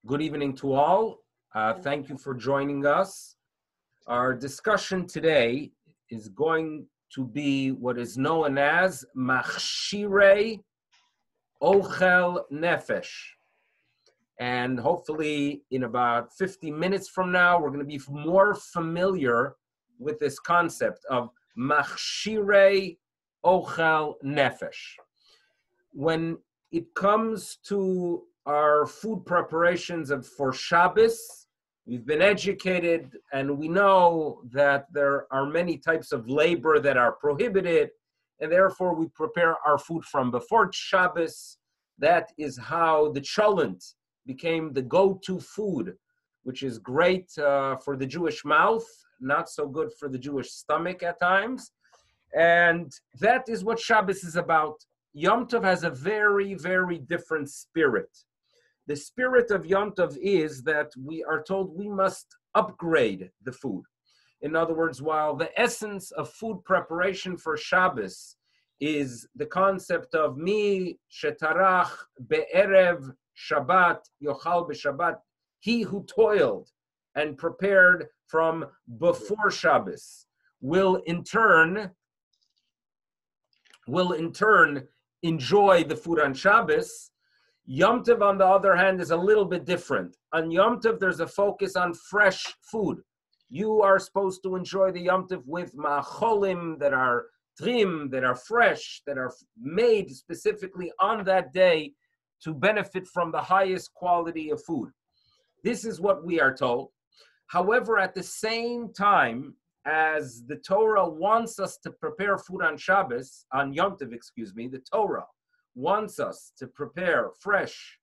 Good evening to all. Thank you for joining us. Our discussion today is going to be what is known as Machshirei, Ochel, Nefesh. And hopefully in about 50 minutes from now, we're going to be more familiar with this concept of Machshirei, Ochel, Nefesh. When it comes to our food preparations for Shabbos, we've been educated and we know that there are many types of labor that are prohibited, and therefore we prepare our food from before Shabbos. That is how the cholent became the go-to food, which is great for the Jewish mouth, not so good for the Jewish stomach at times. And that is what Shabbos is about. Yom Tov has a very, very different spirit. The spirit of Yom Tov is that we are told we must upgrade the food. In other words, while the essence of food preparation for Shabbos is the concept of mi shetarach be'erev Shabbat yochal b'Shabbat, he who toiled and prepared from before Shabbos will in turn enjoy the food on Shabbos. Yom Tov, on the other hand, is a little bit different. On Yom Tov, there's a focus on fresh food. You are supposed to enjoy the Yom Tov with ma'cholim that are trim, that are fresh, that are made specifically on that day to benefit from the highest quality of food. This is what we are told. However, at the same time, as the Torah wants us to prepare food on Shabbos, on Yom Tov, the Torah wants us to prepare fresh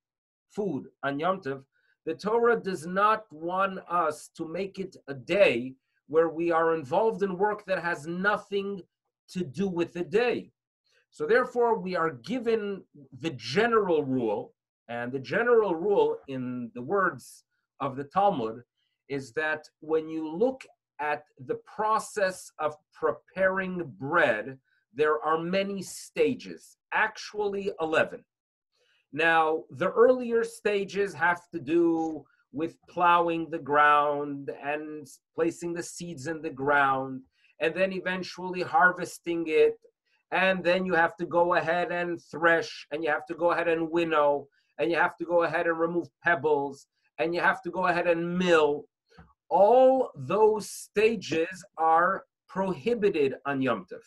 food on Yom Tov, the Torah does not want us to make it a day where we are involved in work that has nothing to do with the day. So therefore, we are given the general rule, and the general rule in the words of the Talmud is that when you look at the process of preparing bread, there are many stages, actually 11. Now, the earlier stages have to do with plowing the ground and placing the seeds in the ground, and then eventually harvesting it. And then you have to go ahead and thresh, and you have to go ahead and winnow, and you have to go ahead and remove pebbles, and you have to go ahead and mill. All those stages are prohibited on Yom Tov.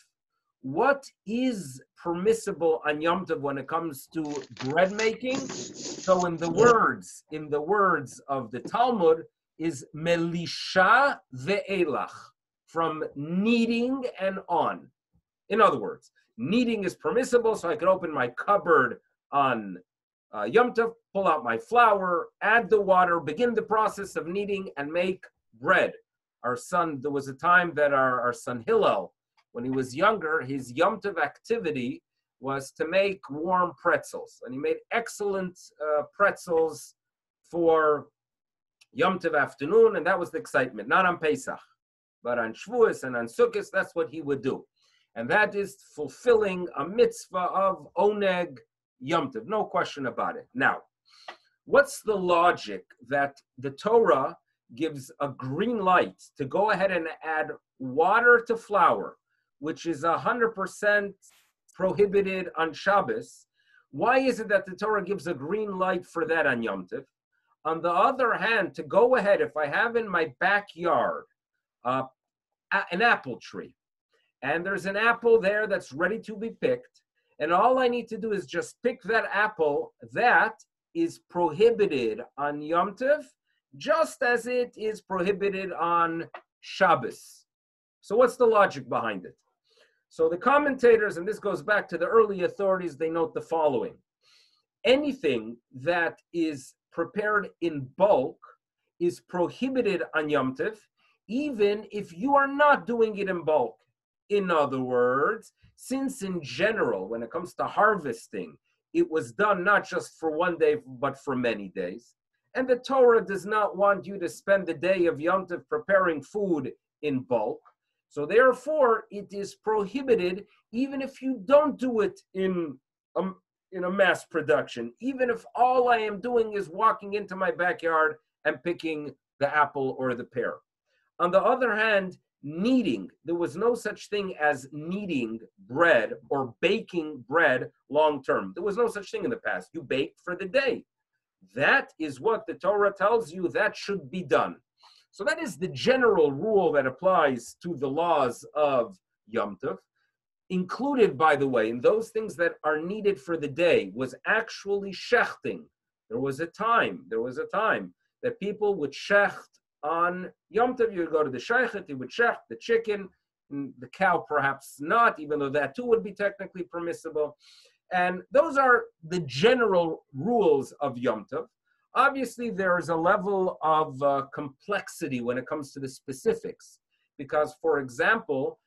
What is permissible on Yom Tov when it comes to bread making? So in the words of the Talmud is melisha ve'elach, from kneading and on. In other words, kneading is permissible, so I could open my cupboard on Yom Tov, pull out my flour, add the water, begin the process of kneading, and make bread. There was a time that our son Hillel, when he was younger, his Yom Tov activity was to make warm pretzels. And he made excellent pretzels for Yom Tov afternoon, and that was the excitement. Not on Pesach, but on Shavuos and on Sukkot, that's what he would do. And that is fulfilling a mitzvah of Oneg Yom Tov, no question about it. Now, what's the logic that the Torah gives a green light to go ahead and add water to flour, which is 100% prohibited on Shabbos? Why is it that the Torah gives a green light for that on Yom Tov? On the other hand, to go ahead, if I have in my backyard an apple tree, and there's an apple there that's ready to be picked, and all I need to do is just pick that apple, that is prohibited on Yom Tov, just as it is prohibited on Shabbos. So what's the logic behind it? So the commentators, and this goes back to the early authorities, they note the following. Anything that is prepared in bulk is prohibited on Yom Tov, even if you are not doing it in bulk. In other words, since in general, when it comes to harvesting, it was done not just for one day, but for many days. And the Torah does not want you to spend the day of Yom Tov preparing food in bulk. So therefore, it is prohibited, even if you don't do it in in a mass production, even if all I am doing is walking into my backyard and picking the apple or the pear. On the other hand, kneading, there was no such thing as kneading bread or baking bread long term. There was no such thing in the past. You baked for the day. That is what the Torah tells you that should be done. So that is the general rule that applies to the laws of Yom Tov. Included, by the way, in those things that are needed for the day was actually shechting. There was a time that people would shecht on Yom Tov. You would go to the sheichet, you would shecht the chicken, and the cow perhaps not, even though that too would be technically permissible. And those are the general rules of Yom Tov. Obviously, there is a level of complexity when it comes to the specifics, because, for example,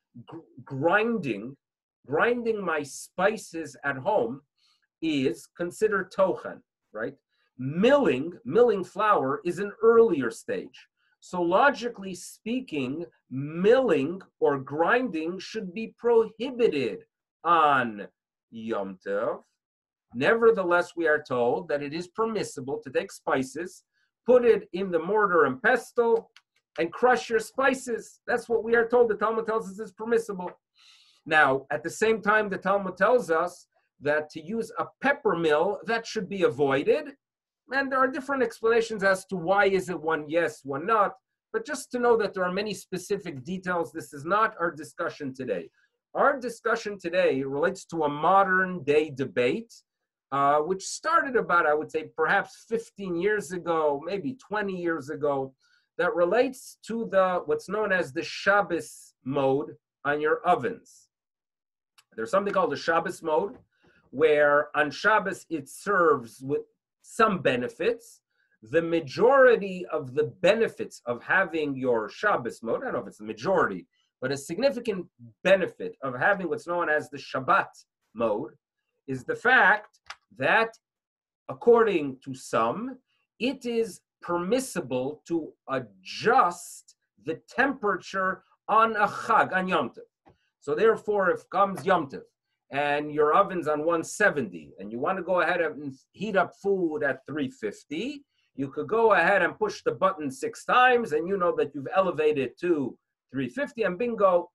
grinding my spices at home is considered tochen, right? Milling flour is an earlier stage. So logically speaking, milling or grinding should be prohibited on Yom Tov. Nevertheless, we are told that it is permissible to take spices, put it in the mortar and pestle, and crush your spices. That's what we are told. The Talmud tells us is permissible. Now, at the same time, the Talmud tells us that to use a pepper mill, that should be avoided. And there are different explanations as to why is it one yes, one not. But just to know that there are many specific details, this is not our discussion today. Our discussion today relates to a modern day debate, which started about, I would say, perhaps 15 years ago, maybe 20 years ago, that relates to what's known as the Shabbos mode on your ovens. There's something called the Shabbos mode, where on Shabbos it serves with some benefits. The majority of the benefits of having your Shabbos mode, I don't know if it's the majority, but a significant benefit of having what's known as the Shabbat mode is the fact that, according to some, it is permissible to adjust the temperature on a Chag, on Yom Tov. So therefore, if comes Yom Tov and your oven's on 170 and you want to go ahead and heat up food at 350, you could go ahead and push the button 6 times and you know that you've elevated to 350 and bingo,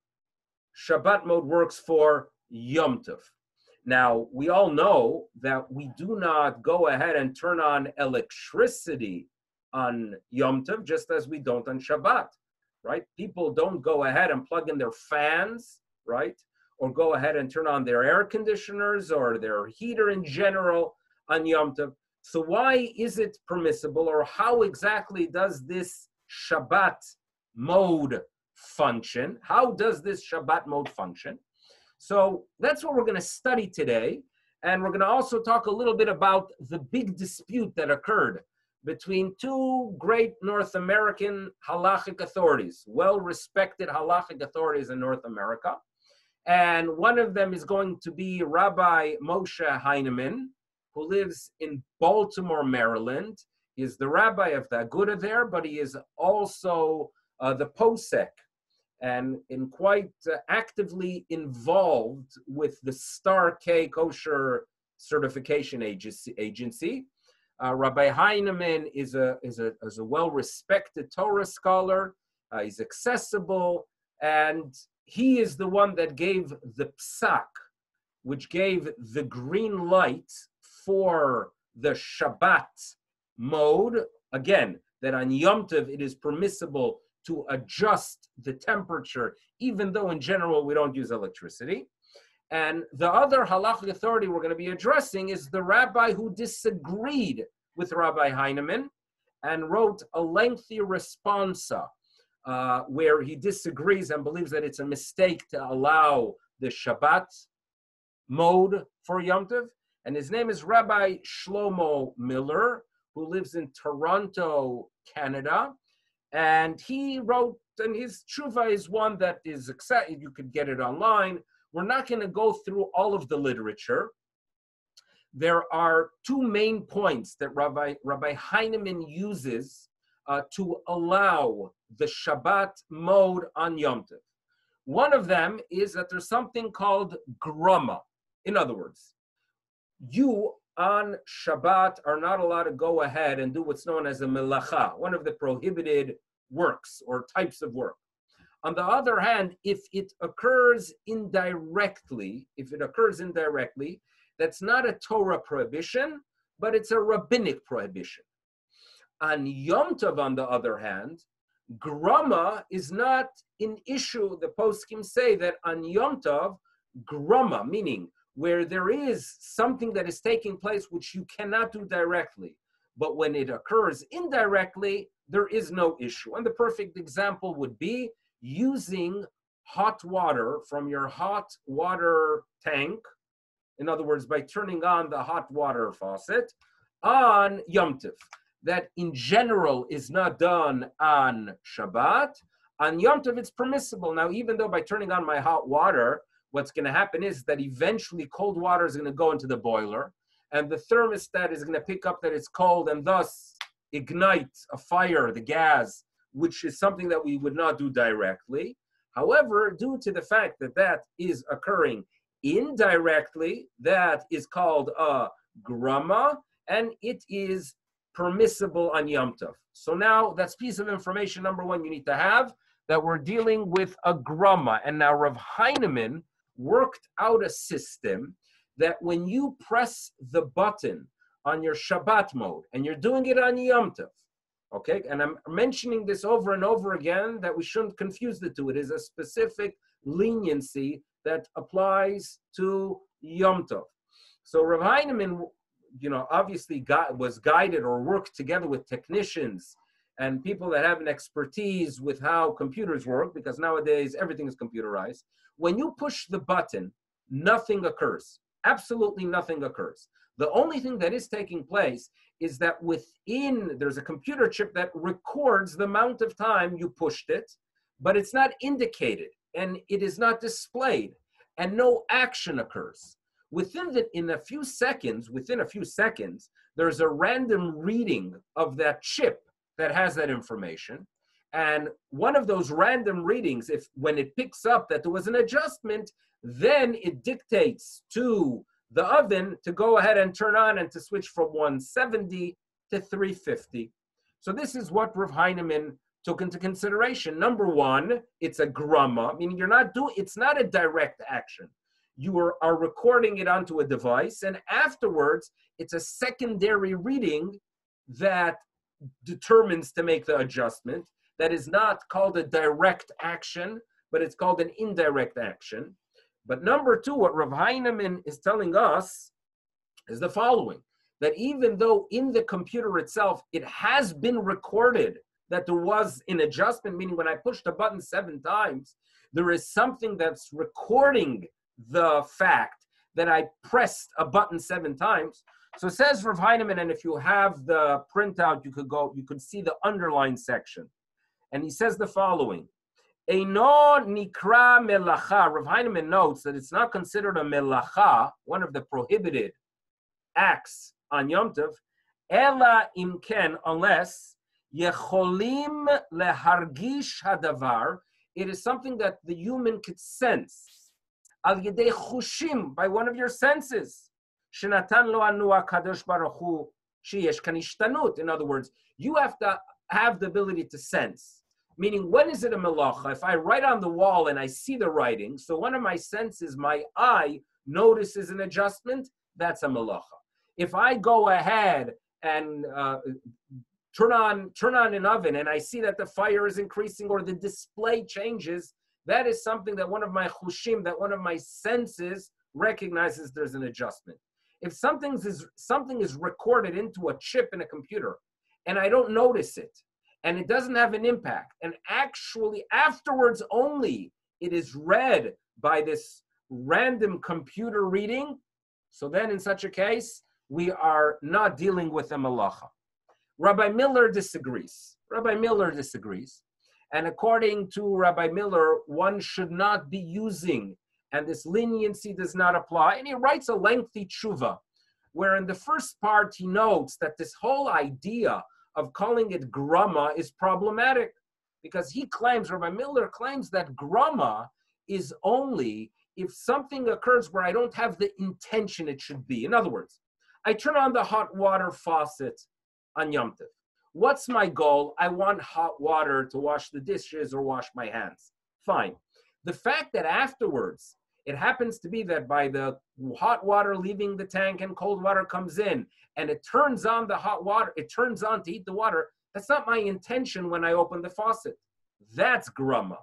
Shabbat mode works for Yom Tov. Now, we all know that we do not go ahead and turn on electricity on Yom Tov, just as we don't on Shabbat, right? People don't go ahead and plug in their fans, right? Or go ahead and turn on their air conditioners or their heater in general on Yom Tov. So why is it permissible, or how exactly does this Shabbat mode function? How does this Shabbat mode function? So that's what we're going to study today. And we're going to also talk a little bit about the big dispute that occurred between two great North American halachic authorities, well-respected halachic authorities in North America. And one of them is going to be Rabbi Moshe Heinemann, who lives in Baltimore, Maryland. He is the rabbi of the Aguda there, but he is also the posek and quite actively involved with the Star K Kosher Certification Agency. Rabbi Heinemann is a well-respected Torah scholar. He's accessible, and he is the one that gave the psak, which gave the green light for the Shabbat mode. Again, that on Yom Tov it is permissible to adjust the temperature, even though in general we don't use electricity. And the other halachic authority we're going to be addressing is the rabbi who disagreed with Rabbi Heinemann and wrote a lengthy responsa where he disagrees and believes that it's a mistake to allow the Shabbat mode for Yom Tov. And his name is Rabbi Shlomo Miller, who lives in Toronto, Canada. And he wrote, and his tshuva is one that is accepted. You could get it online. We're not going to go through all of the literature. There are two main points that Rabbi Heinemann uses to allow the Shabbat mode on Yom Tov. One of them is that there's something called grama. In other words, you on Shabbat are not allowed to go ahead and do what's known as a melacha, one of the prohibited works or types of work. On the other hand, if it occurs indirectly, that's not a Torah prohibition, but it's a rabbinic prohibition. On Yom Tov, on the other hand, grama is not an issue. The poskim say that on Yom Tov, grama, meaning where there is something that is taking place which you cannot do directly, but when it occurs indirectly, there is no issue. And the perfect example would be using hot water from your hot water tank, in other words, by turning on the hot water faucet on Yom Tov. That in general is not done on Shabbat. On Yom Tov, it's permissible. Now, even though by turning on my hot water, what's going to happen is that eventually cold water is going to go into the boiler, and the thermostat is going to pick up that it's cold and thus ignite a fire, the gas, which is something that we would not do directly. However, due to the fact that that is occurring indirectly, that is called a grama, and it is permissible on Yom Tov. So now that's piece of information number one you need to have, that we're dealing with a grama. And now Rav Heinemann worked out a system that when you press the button on your Shabbat mode, and you're doing it on Yom Tov, okay, and I'm mentioning this over and over again that we shouldn't confuse the two. It is a specific leniency that applies to Yom Tov. So Rav Heinemann, obviously was guided or worked together with technicians and people that have an expertise with how computers work, because nowadays everything is computerized. When you push the button, nothing occurs. Absolutely nothing occurs. The only thing that is taking place is that there's a computer chip that records the amount of time you pushed it, but it's not indicated and it is not displayed and no action occurs. Within a few seconds, there's a random reading of that chip that has that information. And one of those random readings, when it picks up that there was an adjustment, then it dictates to the oven to go ahead and turn on and to switch from 170 to 350. So this is what Rav Heinemann took into consideration. Number one, it's a grama, meaning it's not a direct action. You are recording it onto a device, and afterwards, it's a secondary reading that determines to make the adjustment. That is not called a direct action, but it's called an indirect action. But number two, what Rav Heinemann is telling us is the following, that even though in the computer itself, it has been recorded that there was an adjustment, meaning when I pushed a button 7 times, there is something that's recording the fact that I pressed a button 7 times. So it says Rav Heinemann, and if you have the printout, you could see the underlined section. And he says the following, Eino nikra melacha. Rav Heinemann notes that it's not considered a melacha, one of the prohibited acts on Yom Tov, ela imken, unless yecholim lehargish hadavar, it is something that the human could sense, al yedei chushim, by one of your senses, shenatan lo anu HaKadosh Baruch Hu sheyesh kan ishtanut. In other words, you have to have the ability to sense. Meaning, when is it a melacha? If I write on the wall and I see the writing, so one of my senses, my eye, notices an adjustment, that's a melacha. If I go ahead and turn on an oven and I see that the fire is increasing or the display changes, that is something that one of my chushim, that one of my senses recognizes there's an adjustment. If something is recorded into a chip in a computer and I don't notice it, and it doesn't have an impact, and actually afterwards only it is read by this random computer reading, so then in such a case, we are not dealing with a melacha. Rabbi Miller disagrees. And according to Rabbi Miller, one should not be using, and this leniency does not apply. And he writes a lengthy tshuva, where in the first part he notes that this whole idea of calling it grama is problematic, because Rabbi Miller claims that grama is only if something occurs where I don't have the intention it should be. In other words, I turn on the hot water faucet on Yom Tov. What's my goal? I want hot water to wash the dishes or wash my hands. Fine. The fact that afterwards, it happens to be that by the hot water leaving the tank and cold water comes in, and it turns on the hot water, it turns on to heat the water, that's not my intention when I open the faucet. That's grama.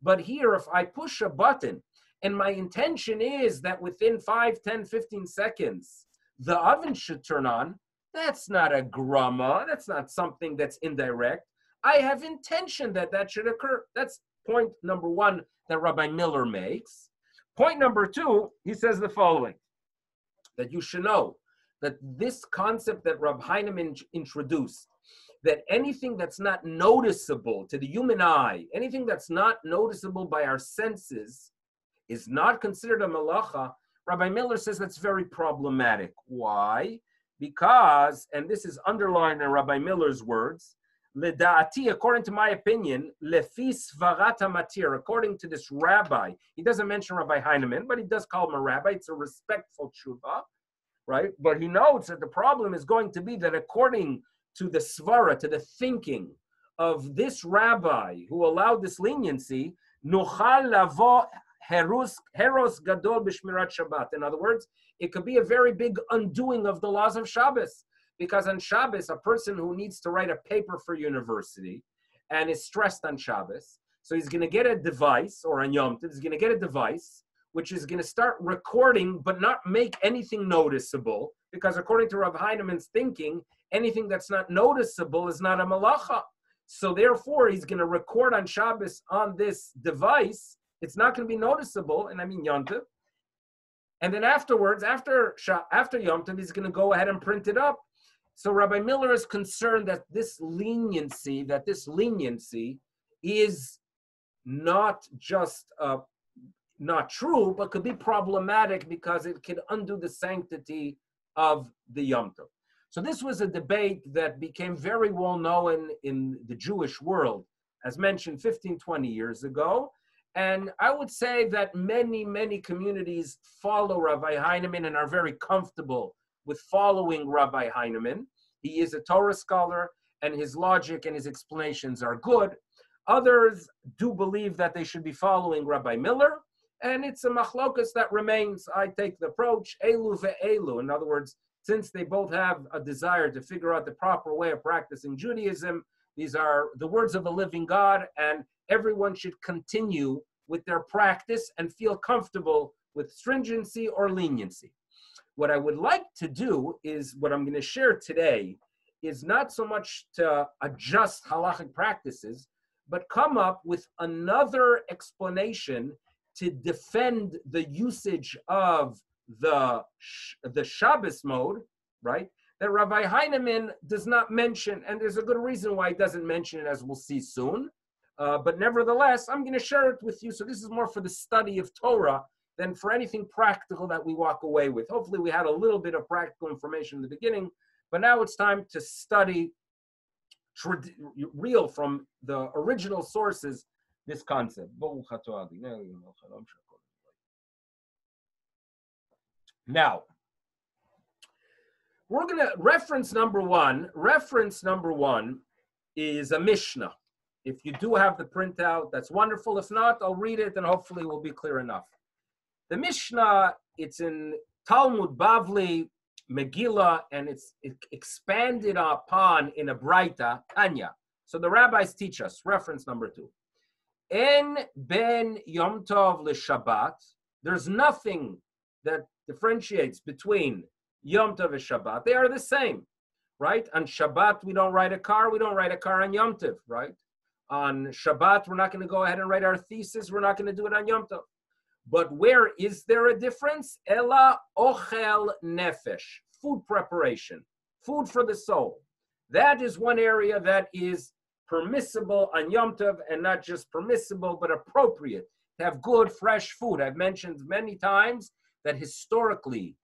But here, if I push a button, and my intention is that within 5, 10, 15 seconds, the oven should turn on, that's not a grama. That's not something that's indirect. I have intention that that should occur. That's point number one that Rabbi Miller makes. Point number two, he says the following, that you should know that this concept that Rab Heinemann introduced, that anything that's not noticeable to the human eye, anything that's not noticeable by our senses, is not considered a malacha. Rabbi Miller says that's very problematic. Why? Because, and this is underlined in Rabbi Miller's words, Ledaati, according to my opinion, lefi svarat matir, according to this rabbi, he doesn't mention Rabbi Heinemann, but he does call him a rabbi. It's a respectful tshuva, right? But he notes that the problem is going to be that according to the svara, to the thinking of this rabbi who allowed this leniency, nuchal lavo heros gadol b'shmirat Shabbat. In other words, it could be a very big undoing of the laws of Shabbos. Because on Shabbos, a person who needs to write a paper for university and is stressed on Shabbos, so he's going to get a device, or on Yom Tov, he's going to get a device which is going to start recording but not make anything noticeable, because according to Rav Heinemann's thinking, anything that's not noticeable is not a malacha. So therefore, he's going to record on Shabbos on this device. It's not going to be noticeable, and I mean Yom Tov. And then afterwards, after Yom Tov, he's going to go ahead and print it up. So Rabbi Miller is concerned that this leniency is not just not true, but could be problematic because it could undo the sanctity of the Yom Tov. So this was a debate that became very well known in the Jewish world, as mentioned 15, 20 years ago. And I would say that many, many communities follow Rabbi Heinemann and are very comfortable with following Rabbi Heinemann. He is a Torah scholar, and his logic and his explanations are good. Others do believe that they should be following Rabbi Miller, and it's a machlokas that remains. I take the approach, elu ve'elu. In other words, since they both have a desire to figure out the proper way of practicing Judaism, these are the words of a living God, and everyone should continue with their practice and feel comfortable with stringency or leniency. What I would like to do is, what I'm going to share today is not so much to adjust halachic practices, but come up with another explanation to defend the usage of the Shabbos mode, right? That Rabbi Heinemann does not mention, and there's a good reason why he doesn't mention it, as we'll see soon. But nevertheless, I'm going to share it with you. So this is more for the study of Torah than for anything practical that we walk away with. Hopefully we had a little bit of practical information in the beginning, but now it's time to study real from the original sources, this concept. Now, we're going to, reference number one is a Mishnah. If you do have the printout, that's wonderful. If not, I'll read it and hopefully it will be clear enough. The Mishnah, it's in Talmud, Bavli, Megillah, and it's expanded upon in a Braita, Tanya. So the rabbis teach us, reference number 2. En ben Yom Tov l'Shabbat, there's nothing that differentiates between Yom Tov and Shabbat. They are the same, right? On Shabbat, we don't ride a car. We don't ride a car on Yom Tov, right? On Shabbat, we're not going to go ahead and write our thesis. We're not going to do it on Yom Tov. But where is there a difference? Ela Ochel Nefesh, food preparation, food for the soul. That is one area that is permissible on Yom Tov, and not just permissible, but appropriate to have good, fresh food. I've mentioned many times that historically,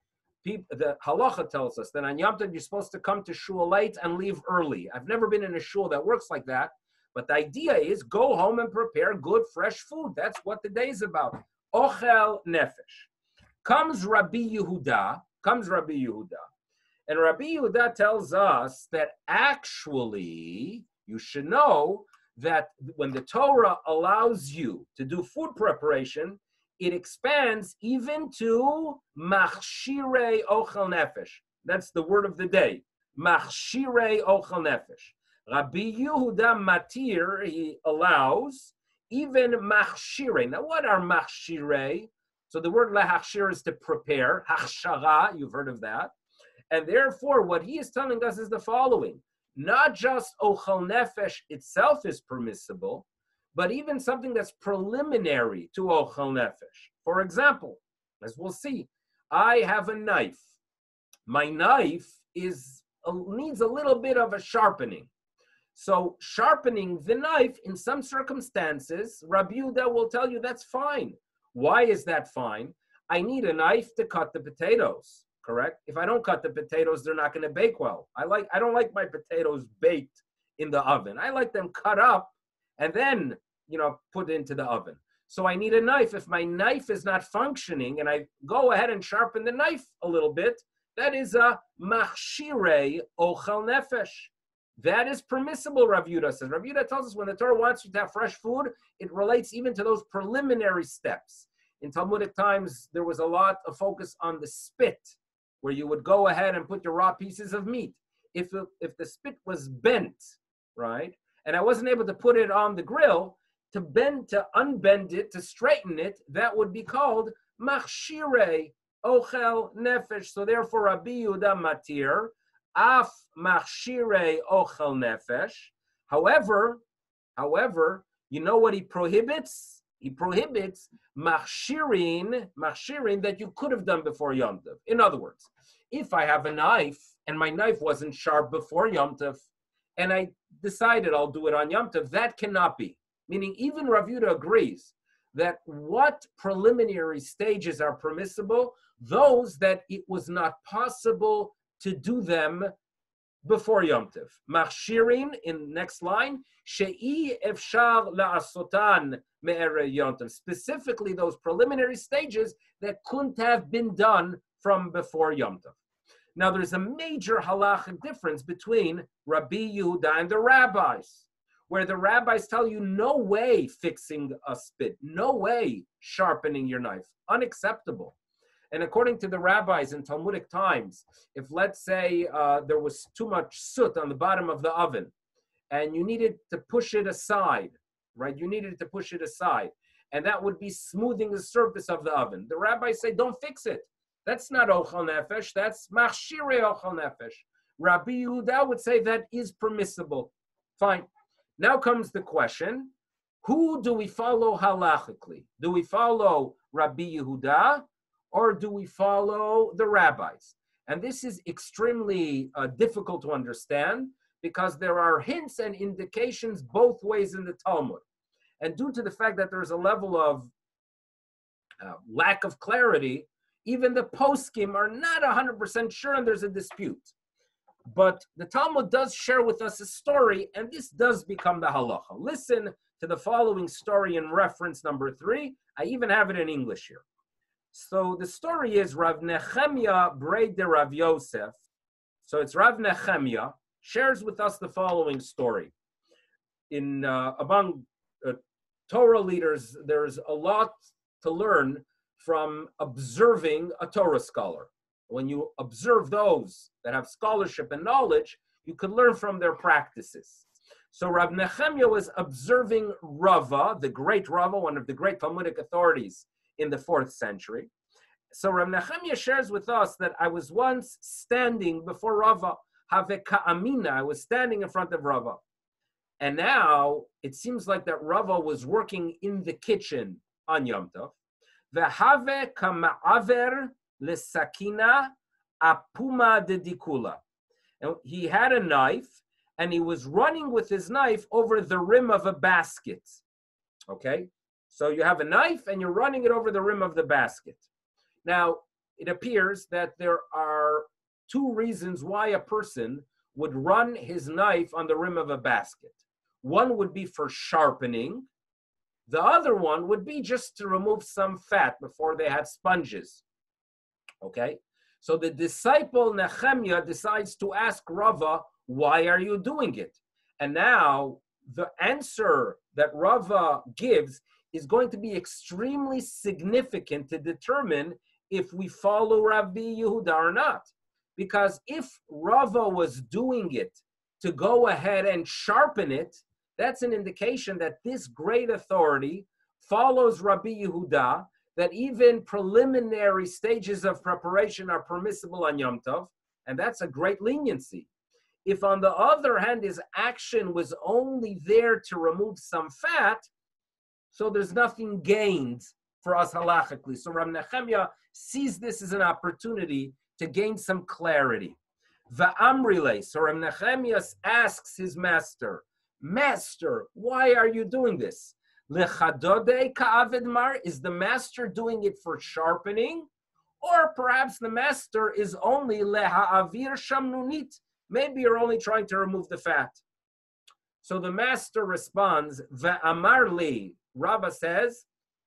the halacha tells us that on Yom Tov, you're supposed to come to shul late and leave early. I've never been in a shul that works like that, but the idea is go home and prepare good, fresh food. That's what the day is about. Ochel Nefesh. Comes Rabbi Yehuda, and Rabbi Yehuda tells us that actually you should know that when the Torah allows you to do food preparation, it expands even to Machshirei Ochel Nefesh. That's the word of the day. Machshirei Ochel Nefesh. Rabbi Yehuda Matir, he allows even Machshirei. Now, what are Machshirei? So the word lahachshir is to prepare. Hachshara, you've heard of that. And therefore, what he is telling us is the following. Not just Ochel Nefesh itself is permissible, but even something that's preliminary to Ochel Nefesh. For example, as we'll see, I have a knife. My knife needs a little bit of a sharpening. So sharpening the knife in some circumstances, Rabbi Yehuda will tell you that's fine. Why is that fine? I need a knife to cut the potatoes, correct? If I don't cut the potatoes, they're not going to bake well. I don't like my potatoes baked in the oven. I like them cut up and then, put into the oven. So I need a knife. If my knife is not functioning and I go ahead and sharpen the knife a little bit, that is a Machshirei Ochel Nefesh. That is permissible, Rav Yehuda says. Rav Yehuda tells us when the Torah wants you to have fresh food, it relates even to those preliminary steps. In Talmudic times, there was a lot of focus on the spit, where you would go ahead and put your raw pieces of meat. If the spit was bent, right, and I wasn't able to put it on the grill, to unbend it, to straighten it, that would be called Machshirei Ochel Nefesh. So therefore, Rabbi Yehuda Matir, Af Machshirei Ochel Nefesh. However, you know what he prohibits? He prohibits Mכשיrין that you could have done before Yom Tov. In other words, if I have a knife and my knife wasn't sharp before Yom Tov, and I decided I'll do it on Yom Tov, that cannot be. Meaning even Rav Yehuda agrees that what preliminary stages are permissible, those that it was not possible to do them before Yom Tov. Machširin, in next line, אפשר לעשותן מערב Yom Tov. Specifically those preliminary stages that couldn't have been done from before Yom Tov. Now there's a major halachic difference between Rabbi Yehuda and the rabbis, where the rabbis tell you no way fixing a spit, no way sharpening your knife, unacceptable. And according to the rabbis in Talmudic times, if let's say there was too much soot on the bottom of the oven and you needed to push it aside, right? You needed to push it aside, and that would be smoothing the surface of the oven. The rabbis say, don't fix it. That's not Ochel Nefesh, that's Machshirei Ochel Nefesh. Rabbi Yehuda would say that is permissible. Fine. Now comes the question, who do we follow halachically? Do we follow Rabbi Yehuda, or do we follow the rabbis? And this is extremely difficult to understand because there are hints and indications both ways in the Talmud. And due to the fact that there's a level of lack of clarity, even the poskim are not 100% sure and there's a dispute. But the Talmud does share with us a story, and this does become the halacha. Listen to the following story in reference number 3. I even have it in English here. So the story is Rav Nechemia Brei de Rav Yosef. So it's Rav Nechemia shares with us the following story. Among Torah leaders, there's a lot to learn from observing a Torah scholar. When you observe those that have scholarship and knowledge, you could learn from their practices. So Rav Nechemia was observing Rava, the great Rava, one of the great Talmudic authorities in the 4th century. So Rav Nechemia shares with us that I was once standing before Rava, Haveka'amina, I was standing in front of Rava. And now it seems like that Rava was working in the kitchen on Yom Tov. Vehave kama'aver lesakina apuma de dikula. And he had a knife, and he was running with his knife over the rim of a basket. Okay? So you have a knife, and you're running it over the rim of the basket. Now, it appears that there are 2 reasons why a person would run his knife on the rim of a basket. One would be for sharpening, The other one would be just to remove some fat before they had sponges. Okay? So the disciple Nehemiah decides to ask Rava, why are you doing it? And now the answer that Rava gives is going to be extremely significant to determine if we follow Rabbi Yehuda or not. Because if Rava was doing it to go ahead and sharpen it, that's an indication that this great authority follows Rabbi Yehuda, that even preliminary stages of preparation are permissible on Yom Tov, and that's a great leniency. If, on the other hand, his action was only there to remove some fat, so there's nothing gained for us halachically. So Rav Nehemiah sees this as an opportunity to gain some clarity. Va'amrile, so Rav Nehemiah asks his master, Master, why are you doing this? Lechadode ka'aved mar, is the master doing it for sharpening? Or perhaps the master is only leha'avir shamnunit, maybe you're only trying to remove the fat. So the master responds, Ve'amar li, Rabba says,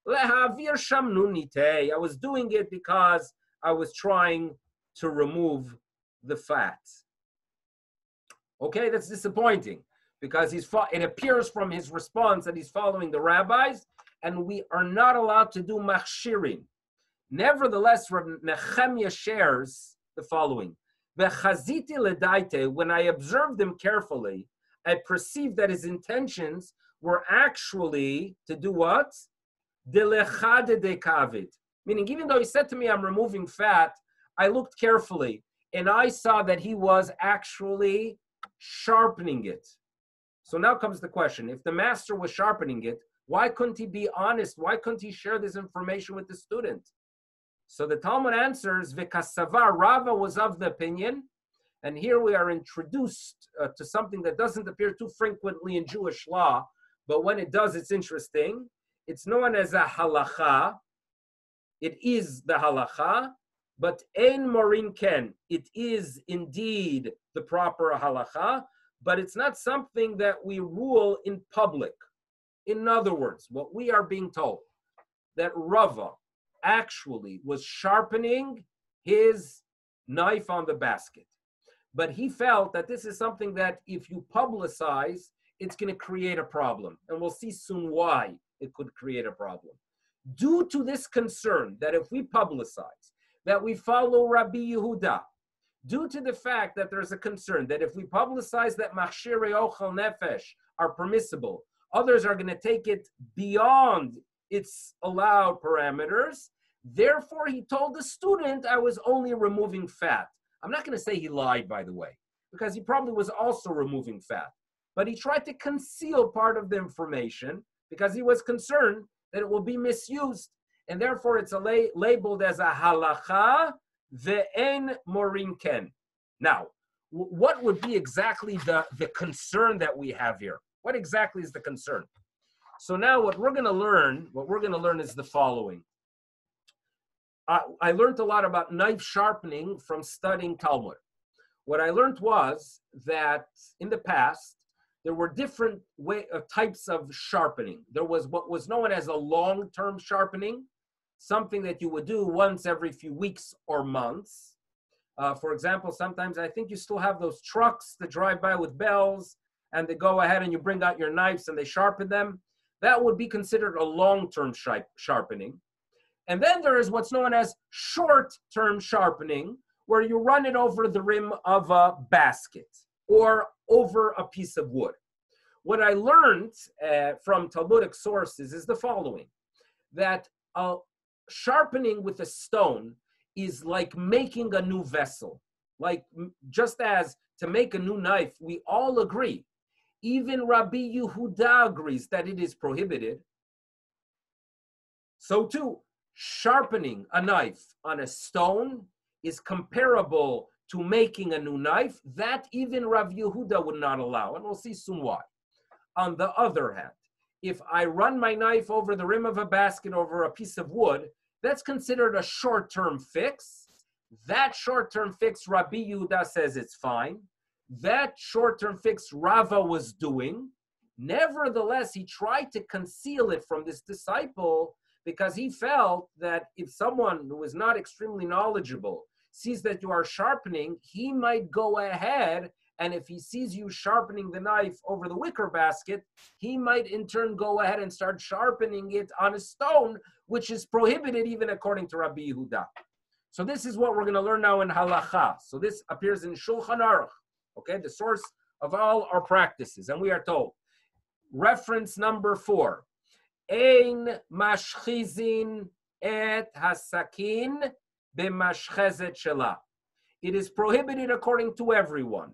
leha'avir shamnunite, I was doing it because I was trying to remove the fat. Okay, that's disappointing, because it appears from his response that he's following the rabbis, and we are not allowed to do machshirin. Nevertheless, Rabbi Nehemiah shares the following. V'chaziti ledaite, when I observed him carefully, I perceived that his intentions were actually to do what? Delechade de kavid. Meaning, even though he said to me, I'm removing fat, I looked carefully, and I saw that he was actually sharpening it. So now comes the question, if the master was sharpening it, why couldn't he be honest? Why couldn't he share this information with the student? So the Talmud answers, V'kasavar, Rava was of the opinion, and here we are introduced to something that doesn't appear too frequently in Jewish law, but when it does, it's interesting. It's known as a halacha. It is the halacha, but ein morin ken. It is indeed the proper halacha, but it's not something that we rule in public. In other words, what we are being told, that Rava actually was sharpening his knife on the basket. But he felt that this is something that if you publicize, it's going to create a problem. And we'll see soon why it could create a problem. Due to this concern that if we publicize, that we follow Rabbi Yehuda, due to the fact that there's a concern that if we publicize that Machshirei, Ochel, Nefesh are permissible, others are going to take it beyond its allowed parameters. Therefore, he told the student, I was only removing fat. I'm not going to say he lied, by the way, because he probably was also removing fat. But he tried to conceal part of the information because he was concerned that it will be misused. And therefore, it's labeled as a halacha ve'en morin ken. Now, what would be exactly the concern that we have here? What exactly is the concern? So now what we're going to learn is the following. I learned a lot about knife sharpening from studying Talmud. What I learned was that in the past, there were different types of sharpening. There was what was known as a long-term sharpening, something that you would do once every few weeks or months. For example, sometimes I think you still have those trucks that drive by with bells, and they go ahead and you bring out your knives and they sharpen them. That would be considered a long-term sharpening. And then there is what's known as short-term sharpening, where you run it over the rim of a basket or over a piece of wood. What I learned from Talmudic sources is the following, that sharpening with a stone is like making a new vessel. Like just as to make a new knife, we all agree. Even Rabbi Yehuda agrees that it is prohibited. So too, sharpening a knife on a stone is comparable to making a new knife. That even Rabbi Yehuda would not allow, and we'll see soon why. On the other hand, if I run my knife over the rim of a basket over a piece of wood, that's considered a short-term fix. That short-term fix, Rabbi Yehuda says it's fine. That short-term fix Rava was doing. Nevertheless, he tried to conceal it from this disciple because he felt that if someone who is not extremely knowledgeable sees that you are sharpening, he might go ahead, and if he sees you sharpening the knife over the wicker basket, he might in turn go ahead and start sharpening it on a stone, which is prohibited even according to Rabbi Yehuda. So this is what we're going to learn now in halacha. So this appears in Shulchan Aruch, okay, the source of all our practices. And we are told, reference number 4, Ein mashchizin et hasakin b'mashchezet shela. It is prohibited according to everyone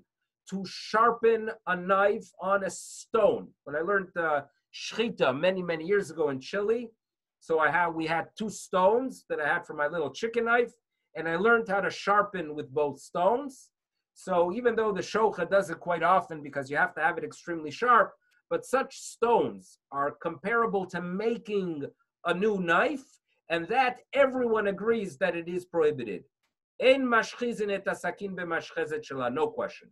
to sharpen a knife on a stone. When I learned shchita many years ago in Chile, so we had 2 stones that I had for my little chicken knife, and I learned how to sharpen with both stones. So even though the shocha does it quite often because you have to have it extremely sharp, but such stones are comparable to making a new knife, and that everyone agrees that it is prohibited. Ein mashchizin et hasakin b'mashchezet shela, no question.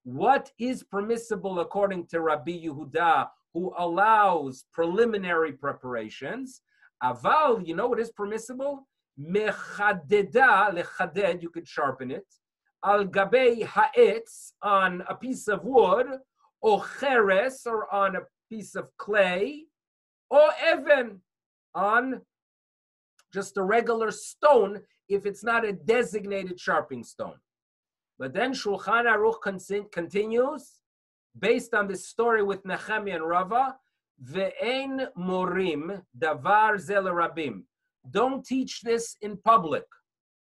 What is permissible according to Rabbi Yehuda, who allows preliminary preparations? Aval, you know what is permissible? Mechadeda, lechaded, you could sharpen it. Al gabei ha'etz, on a piece of wood, or cheres, or on a piece of clay, or even on just a regular stone, if it's not a designated sharpening stone. But then Shulchan Aruch continues, based on this story with Nehemiah and Rava, ve'ein morim davar ze l'rabim. Don't teach this in public,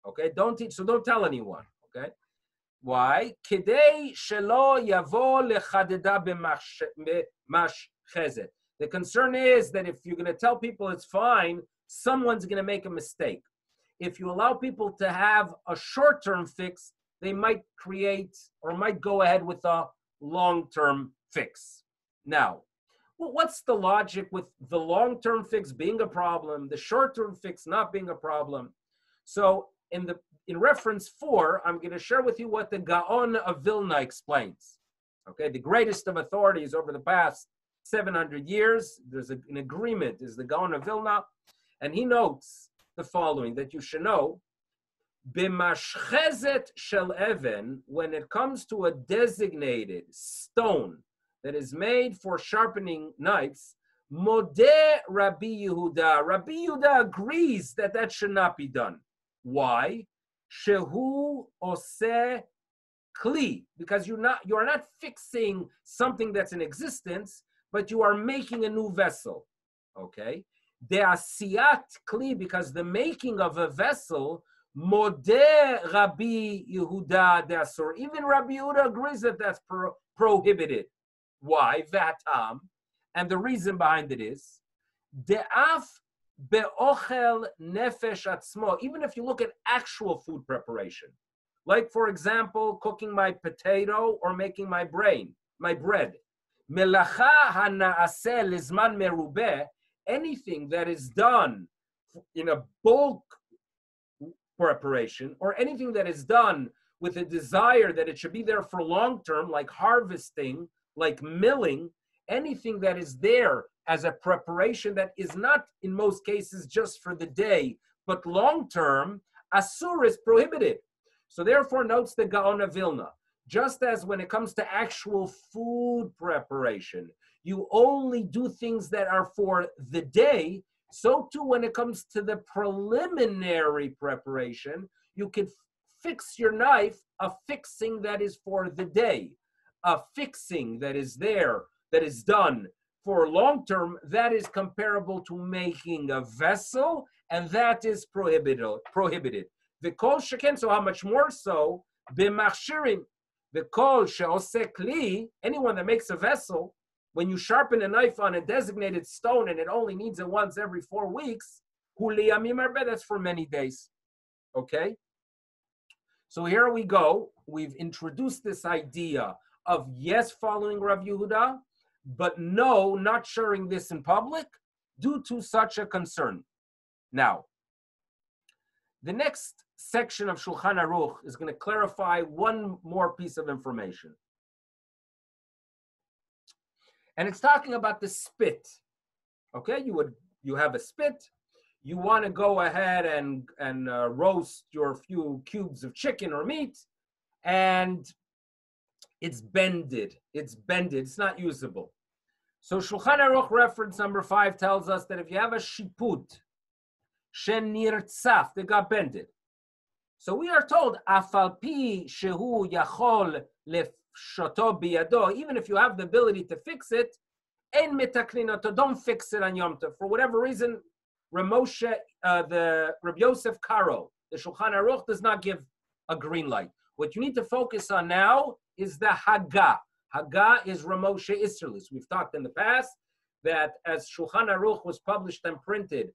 okay? Don't teach, so don't tell anyone, okay? Why? Kidei shelo yavo lechadeda b'mashchezet. The concern is that if you're going to tell people it's fine, someone's going to make a mistake. If you allow people to have a short-term fix, they might create or might go ahead with a long-term fix. Now, what's the logic with the long-term fix being a problem, the short-term fix not being a problem? So in reference 4, I'm going to share with you what the Gaon of Vilna explains. Okay, the greatest of authorities over the past 700 years, there's an agreement, is the Gaon of Vilna, and he notes the following, that you should know, B'mashchezet shel even, when it comes to a designated stone that is made for sharpening knives, modeh Rabbi Yehuda. Rabbi Yehuda agrees that that should not be done. Why? Shehu oseh kli, because you are not fixing something that's in existence, but you are making a new vessel. Okay? De'asiyat kli, because the making of a vessel, modeh Rabbi Yehuda de'asur. Even Rabbi Yehuda agrees that that's prohibited. Why? Vatam. And the reason behind it is, de'af be'ochel nefesh atzmo. Even if you look at actual food preparation, like for example, cooking my potato or making my bread. Melacha hana'aseh lizman merubeh, anything that is done in a bulk preparation, or anything that is done with a desire that it should be there for long term, like harvesting, like milling, anything that is there as a preparation that is not in most cases just for the day, but long term, asur is prohibited. So therefore, notes the Gaon of Vilna, just as when it comes to actual food preparation, you only do things that are for the day, so too when it comes to the preliminary preparation, you can fix your knife, a fixing that is for the day, a fixing that is there, that is done for long term, that is comparable to making a vessel, and that is prohibited. The kol sheken, so how much more so, b'mכשיrin, the kol she'oseh kli, anyone that makes a vessel, when you sharpen a knife on a designated stone and it only needs it once every 4 weeks, that's for many days. Okay? So here we go. We've introduced this idea of yes, following Rav Yehuda, but no, not sharing this in public due to such a concern. Now, the next section of Shulchan Aruch is going to clarify one more piece of information. And it's talking about the spit. Okay, you have a spit. You want to go ahead and roast your few cubes of chicken or meat, and it's bended. It's not usable. So Shulchan Aruch reference number 5 tells us that if you have a shiput, shenirtzaf, they got bended. So we are told, afal pi shehu yachol lefshoto biyado, even if you have the ability to fix it, en metakninato, don't fix it on Yom Tov. For whatever reason, the Rabbi Yosef Karo, the Shulchan Aruch, does not give a green light. What you need to focus on now is the Haggah. Haggah is Ramoshe Isserlis. We've talked in the past that as Shulchan Aruch was published and printed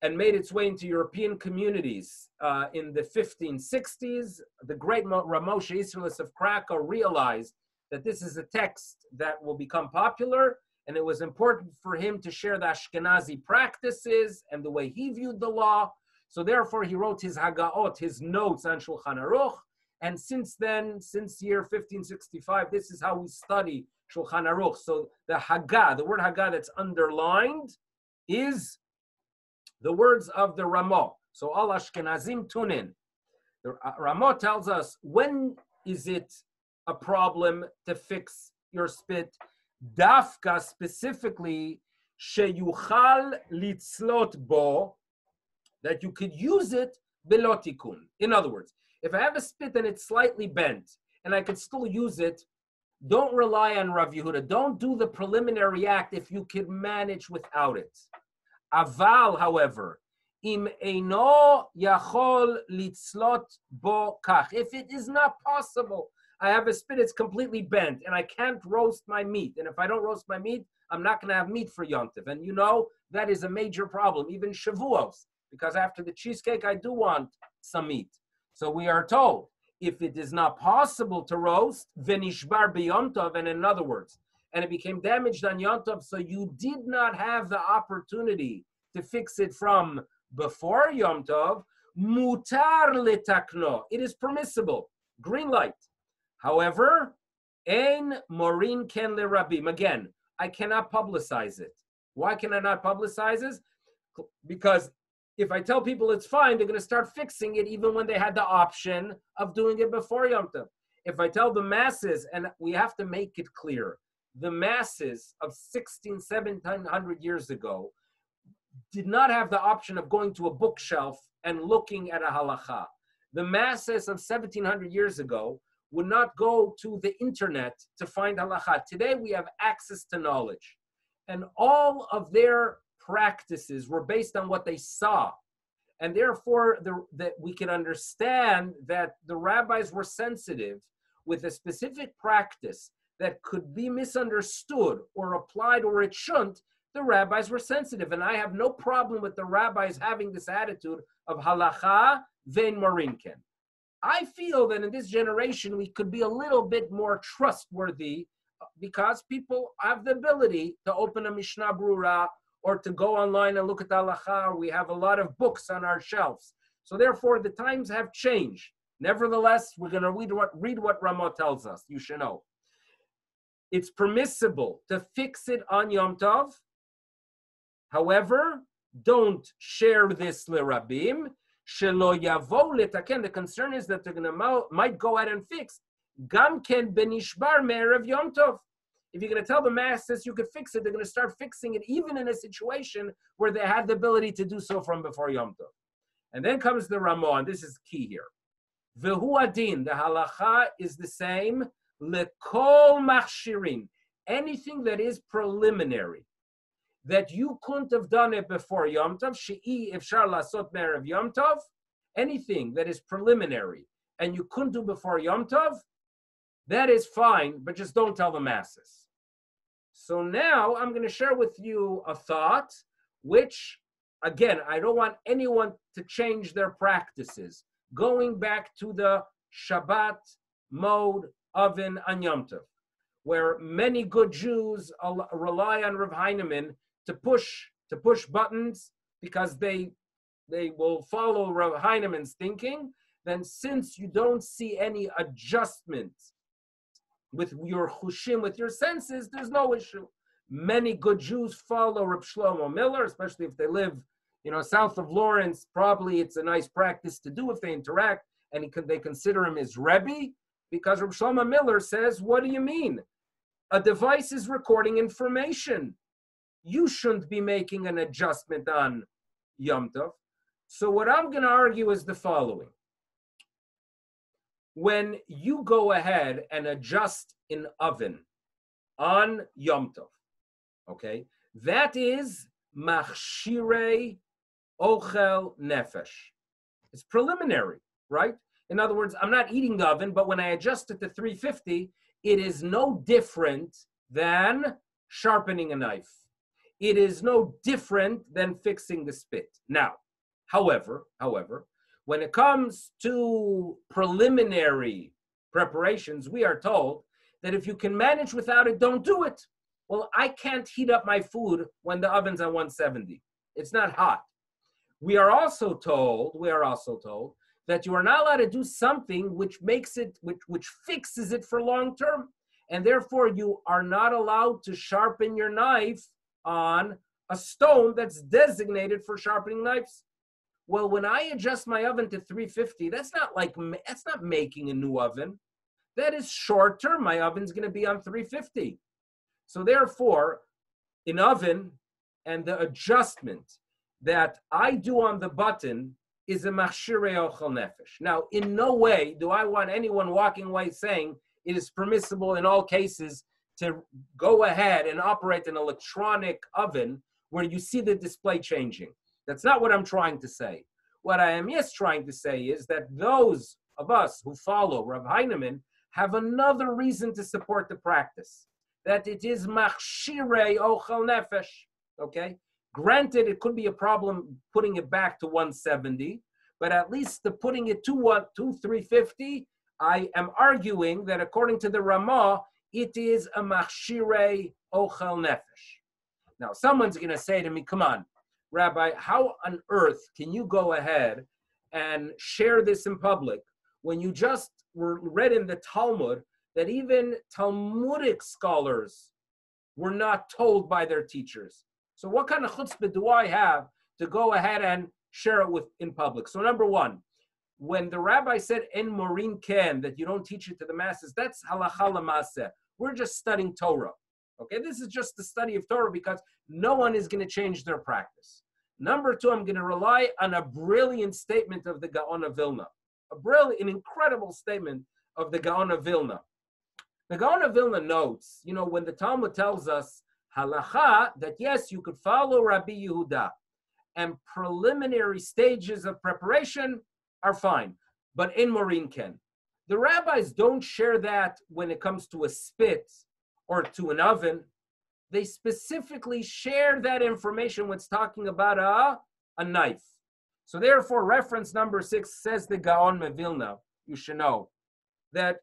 and made its way into European communities in the 1560s, the great Ramoshe Isserlis of Krakow realized that this is a text that will become popular, and it was important for him to share the Ashkenazi practices and the way he viewed the law. So therefore, he wrote his Haggaot, his notes on Shulchan Aruch. And since then, since year 1565, this is how we study Shulchan Aruch. So the Haggah, the word Haggah that's underlined, is the words of the Ramah. So all Ashkenazim tune in. The Ramah tells us, when is it a problem to fix your spit? Dafka specifically, sheyuchal litzlot bo, that you could use it belotikun. In other words, if I have a spit and it's slightly bent and I could still use it, don't rely on Rav Yehuda. Don't do the preliminary act if you can manage without it. Aval, however, im eino yachol litzlot bo kach. If it is not possible, I have a spit, it's completely bent, and I can't roast my meat. And if I don't roast my meat, I'm not going to have meat for Yom Tov. And you know, that is a major problem, even Shavuos, because after the cheesecake, I do want some meat. So we are told, if it is not possible to roast, v'nishbar b'Yom Tov, and in other words, and it became damaged on Yom Tov, so you did not have the opportunity to fix it from before Yom Tov, mutar letakno. It is permissible. Green light. However, ein morin ken lerabim. Again, I cannot publicize it. Why can I not publicize it? Because if I tell people it's fine, they're going to start fixing it even when they had the option of doing it before Yom Tov. If I tell the masses, and we have to make it clear, the masses of 1700 years ago did not have the option of going to a bookshelf and looking at a halacha. The masses of 1700 years ago would not go to the internet to find halacha. Today we have access to knowledge. And all of their practices were based on what they saw. And therefore, that we can understand that the rabbis were sensitive with a specific practice that could be misunderstood or applied or it shouldn't. The rabbis were sensitive. And I have no problem with the rabbis having this attitude of halacha vein marinken. I feel that in this generation, we could be a little bit more trustworthy because people have the ability to open a Mishnah Brura or to go online and look at the halacha. We have a lot of books on our shelves. So therefore, the times have changed. Nevertheless, we're going to read what Ramah tells us. You should know. It's permissible to fix it on Yom Tov. However, don't share this l'rabim. Shelo yavo letaken. The concern is that they're might go out and fix. Gam ken benishbar me'erev Yom Tov. If you're going to tell the masses you could fix it, they're going to start fixing it even in a situation where they had the ability to do so from before Yom Tov. And then comes the Ramah, and this is key here. Vehu adin, the halacha is the same. Lekol machshirin, anything that is preliminary, that you couldn't have done it before Yom Tov, she'i efshar לעשות מערב Yom Tov, anything that is preliminary and you couldn't do before Yom Tov, that is fine, but just don't tell the masses. So now I'm going to share with you a thought, which, again, I don't want anyone to change their practices. Going back to the Shabbat mode oven on Yom Tov, where many good Jews rely on Rav Heinemann to push buttons because they will follow Rav Heinemann's thinking, then since you don't see any adjustments with your chushim, with your senses, there's no issue. Many good Jews follow Reb Shlomo Miller, especially if they live, south of Lawrence. Probably it's a nice practice to do if they interact, and they consider him his Rebbe, because Reb Shlomo Miller says, what do you mean? A device is recording information. You shouldn't be making an adjustment on Yom Tov. So what I'm going to argue is the following. When you go ahead and adjust an oven on Yom Tov, okay, that is Machshirei, Ochel, Nefesh. It's preliminary, right? In other words, I'm not eating the oven, but when I adjust it to 350, it is no different than sharpening a knife. It is no different than fixing the spit. Now, however, when it comes to preliminary preparations, we are told that if you can manage without it, don't do it. Well, I can't heat up my food when the oven's at 170. It's not hot. We are also told that you are not allowed to do something which makes it, which fixes it for long term. And therefore, you are not allowed to sharpen your knife on a stone that's designated for sharpening knives. Well, when I adjust my oven to 350, that's not making a new oven. That is short term. My oven's going to be on 350. So therefore, an oven and the adjustment that I do on the button is a Machshirei Ochel Nefesh. Now, in no way do I want anyone walking away saying it is permissible in all cases to go ahead and operate an electronic oven where you see the display changing. That's not what I'm trying to say. What I am trying to say is that those of us who follow Rav Heinemann have another reason to support the practice, that it is Machshirei Ochel Nefesh, okay? Granted, it could be a problem putting it back to 170, but at least the putting it to 350, I am arguing that according to the Ramah, it is a Machshirei Ochel Nefesh. Now, someone's going to say to me, come on, Rabbi, how on earth can you go ahead and share this in public when you just were read in the Talmud that even Talmudic scholars were not told by their teachers? So what kind of chutzpah do I have to go ahead and share it in public? So number one, when the rabbi said en morin ken, that you don't teach it to the masses, that's halacha l'maaseh. We're just studying Torah. Okay, this is just the study of Torah because no one is going to change their practice. Number two, I'm going to rely on a brilliant statement of the Gaon of Vilna. An incredible statement of the Gaon of Vilna. The Gaon of Vilna notes, when the Talmud tells us halacha, that yes, you could follow Rabbi Yehuda, and preliminary stages of preparation are fine, but in morin ken. The rabbis don't share that when it comes to a spit or to an oven. They specifically share that information when it's talking about a knife. So therefore, reference number 6 says the Gaon of Vilna, you should know, that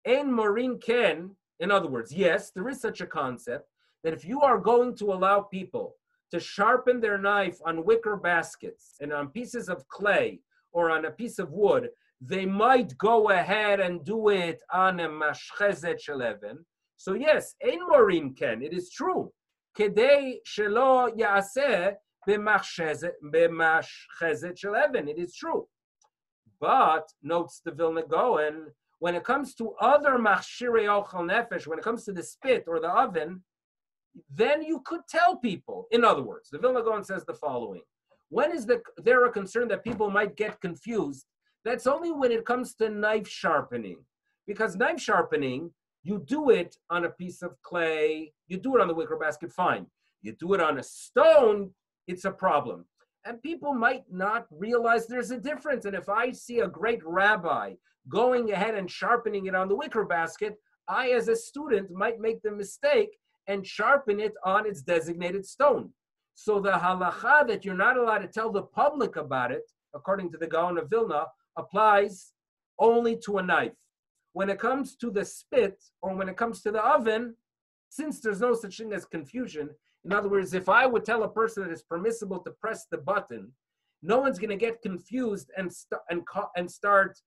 en morin ken, in other words, yes, there is such a concept, that if you are going to allow people to sharpen their knife on wicker baskets and on pieces of clay or on a piece of wood, they might go ahead and do it on a mashchezet shel even. So yes, ein morin ken, it is true. Kedei shelo yaaseh b'mashchezet shel even, it is true. But, notes the Vilna Gaon, when it comes to other machshirei ochel nefesh, when it comes to the spit or the oven, then you could tell people. In other words, the Vilna Gaon says the following. When is there a concern that people might get confused? That's only when it comes to knife sharpening. Because knife sharpening, you do it on a piece of clay, you do it on the wicker basket, fine. You do it on a stone, it's a problem. And people might not realize there's a difference. And if I see a great rabbi going ahead and sharpening it on the wicker basket, I, as a student, might make the mistake and sharpen it on its designated stone. So the halacha that you're not allowed to tell the public about it, according to the Gaon of Vilna, applies only to a knife. When it comes to the spit, or when it comes to the oven, since there's no such thing as confusion, in other words, if I would tell a person that it's permissible to press the button, no one's going to get confused and start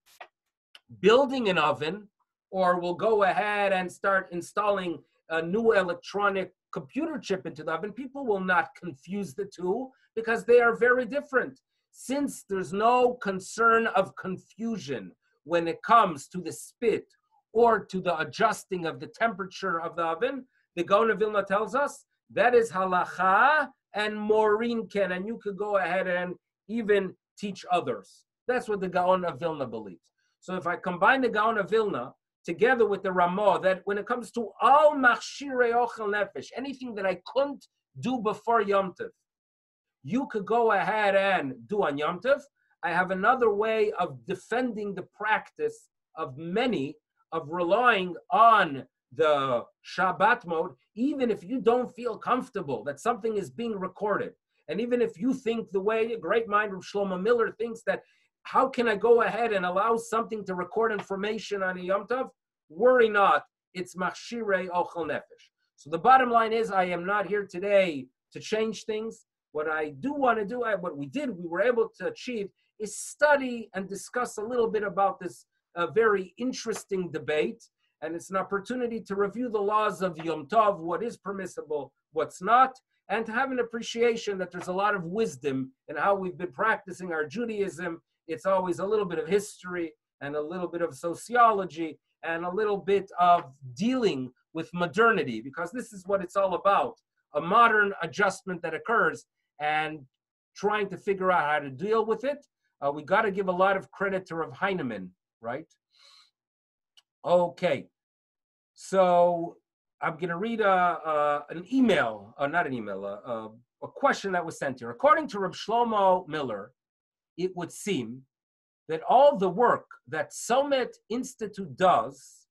building an oven or we'll go ahead and start installing a new electronic computer chip into the oven, people will not confuse the two because they are very different. Since there's no concern of confusion when it comes to the spit or to the adjusting of the temperature of the oven, the Gaon of Vilna tells us that is halacha and morin ken, and you could go ahead and even teach others. That's what the Gaon of Vilna believes. So if I combine the Gaon of Vilna together with the Ramah, that when it comes to all Machshirei Ochel Nefesh, anything that I couldn't do before Yom Tov, you could go ahead and do on Yom Tov. I have another way of defending the practice of many of relying on the Shabbat mode, even if you don't feel comfortable that something is being recorded. And even if you think the way a great mind of Shlomo Miller thinks that, how can I go ahead and allow something to record information on a Yom Tov? Worry not, it's Machshirei Ochel Nefesh. So the bottom line is, I am not here today to change things. What I do want to do, what we were able to achieve is study and discuss a little bit about this very interesting debate. And it's an opportunity to review the laws of Yom Tov, what is permissible, what's not, and to have an appreciation that there's a lot of wisdom in how we've been practicing our Judaism. It's always a little bit of history and a little bit of sociology and a little bit of dealing with modernity, because this is what it's all about, a modern adjustment that occurs and trying to figure out how to deal with it. We got to give a lot of credit to Rav Heinemann, right? Okay, so I'm going to read an email, not an email, a question that was sent here. According to Rav Shlomo Miller, it would seem that all the work that Somet Institute does,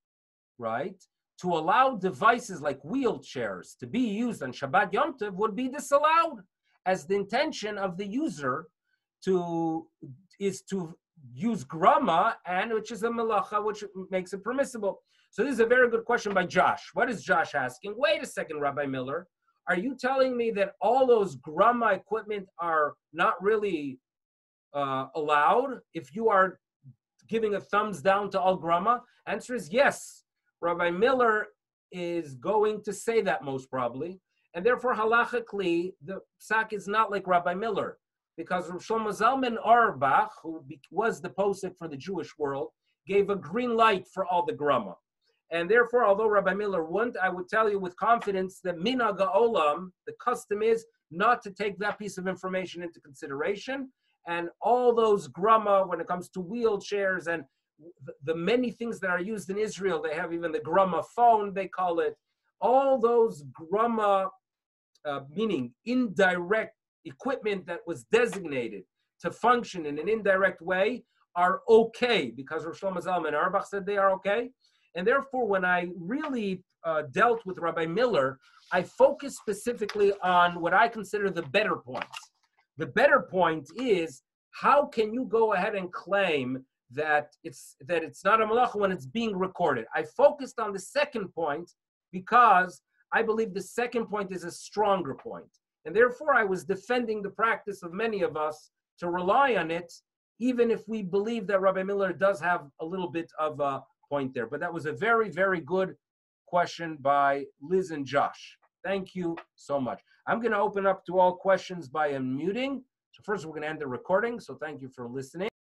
right, to allow devices like wheelchairs to be used on Shabbat Yom Tov would be disallowed, as the intention of the user is to use grama, and which is a melacha, which makes it permissible. So this is a very good question by Josh. What is Josh asking? Wait a second, Rabbi Miller. Are you telling me that all those grama equipment are not really allowed if you are giving a thumbs down to all grama? Answer is yes. Rabbi Miller is going to say that most probably. And therefore, halachically, the psak is not like Rabbi Miller. Because Rav Shlomo Zalman Auerbach, who was the posek for the Jewish world, gave a green light for all the grama. And therefore, although Rabbi Miller wouldn't, I would tell you with confidence that minhag ha'olam, the custom is not to take that piece of information into consideration. And all those grama, when it comes to wheelchairs and the many things that are used in Israel, they have even the grama phone, they call it. All those grama, meaning indirect equipment that was designated to function in an indirect way, are okay, because Rav Shlomo Zalman Auerbach said they are okay. And therefore, when I really dealt with Rabbi Miller, I focused specifically on what I consider the better points. The better point is, how can you go ahead and claim that it's not a malacha when it's being recorded? I focused on the second point because I believe the second point is a stronger point. And therefore, I was defending the practice of many of us to rely on it, even if we believe that Rabbi Miller does have a little bit of a point there. But that was a very, very good question by Liz and Josh. Thank you so much. I'm going to open up to all questions by unmuting. So first, we're going to end the recording. So thank you for listening.